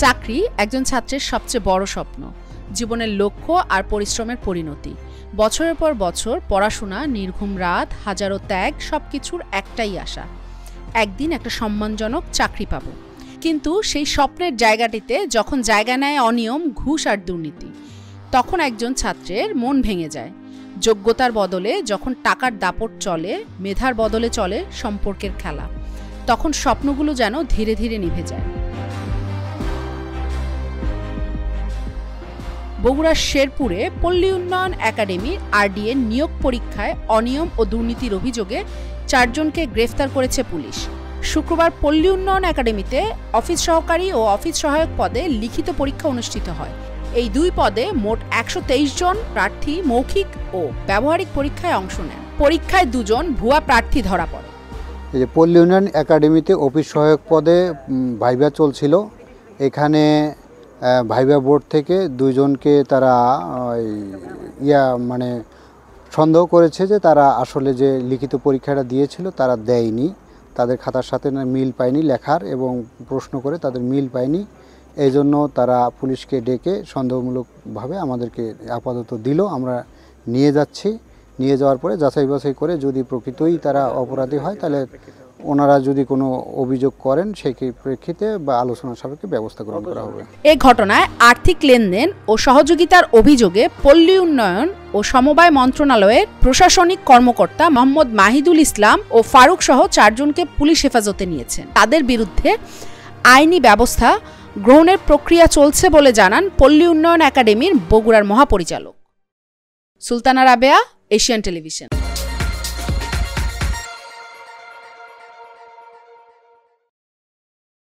চাকরি একজন ছাত্রের সবচেয়ে বড় স্বপ্ন, জীবনের লক্ষ্য আর পরিশ্রমের পরিণতি। বছরের পর বছর পড়াশোনা, নির্ঘুম রাত, হাজারো ত্যাগ, সবকিছুর একটাই আশা, একদিন একটা সম্মানজনক চাকরি পাব। কিন্তু সেই স্বপ্নের জায়গাটিতে যখন জায়গা নেয় অনিয়ম, ঘুষ আর দুর্নীতি, তখন একজন ছাত্রের মন ভেঙে যায়। যোগ্যতার বদলে যখন টাকার দাপট চলে, মেধার বদলে চলে সম্পর্কের খেলা, তখন স্বপ্নগুলো যেন ধীরে ধীরে নিভে যায়। বগুড়ার শেরপুরে পল্লী উন্নয়ন একাডেমির RDA নিয়োগ পরীক্ষায় অনিয়ম ও দুর্নীতির অভিযোগে 4 জনকে গ্রেফতার করেছে পুলিশ। শুক্রবার পল্লী উন্নয়ন একাডেমিতে অফিস সহকারী ও অফিস সহায়ক পদে লিখিত পরীক্ষা অনুষ্ঠিত হয়। এই 2 পদে মোট 123 জন প্রার্থী মৌখিক ও ব্যবহারিক পরীক্ষায় অংশ নেন। পরীক্ষায় 2 জন ভুয়া প্রার্থী ধরা পড়ে। এই যে পল্লী উন্নয়ন একাডেমিতে অফিস সহায়ক পদে ভাইভা চলছিল, এখানে ভাইভা বোর্ড থেকে 2 জনকে তারা সন্দেহ করেছে যে তারা আসলে যে লিখিত পরীক্ষাটা দিয়েছিল তারা দেয়নি, তাদের খাতার সাথে মিল পায়নি লেখার, এবং প্রশ্ন করে তাদের মিল পায়নি। এই জন্য তারা পুলিশকে ডেকে সন্দেহমূলকভাবে আমাদেরকে আপাতত দিল। আমরা নিয়ে যাচ্ছি, নিয়ে যাওয়ার পরে যাচাই বাছাই করে যদি প্রকৃতই তারা অপরাধী হয় তাহলে ওনারা যদি কোনো অভিযোগ করেন সেই প্রেক্ষিতে বা আলোচনা সাপেক্ষে ব্যবস্থা গ্রহণ করা হবে। এই ঘটনায় আর্থিক লেনদেন ও সহযোগিতার অভিযোগে পল্লী উন্নয়ন ও সমবায় মন্ত্রণালয়ের প্রশাসনিক কর্মকর্তা মোহাম্মদ মাহিদুল ইসলাম ও ফারুক সহ 4 জনকে পুলিশ হেফাজতে নিয়েছেন। তাদের বিরুদ্ধে আইনি ব্যবস্থা গ্রহণের প্রক্রিয়া চলছে বলে জানান পল্লী উন্নয়ন একাডেমির বগুড়ার মহাপরিচালক। Sultana Rabeya, Asian television.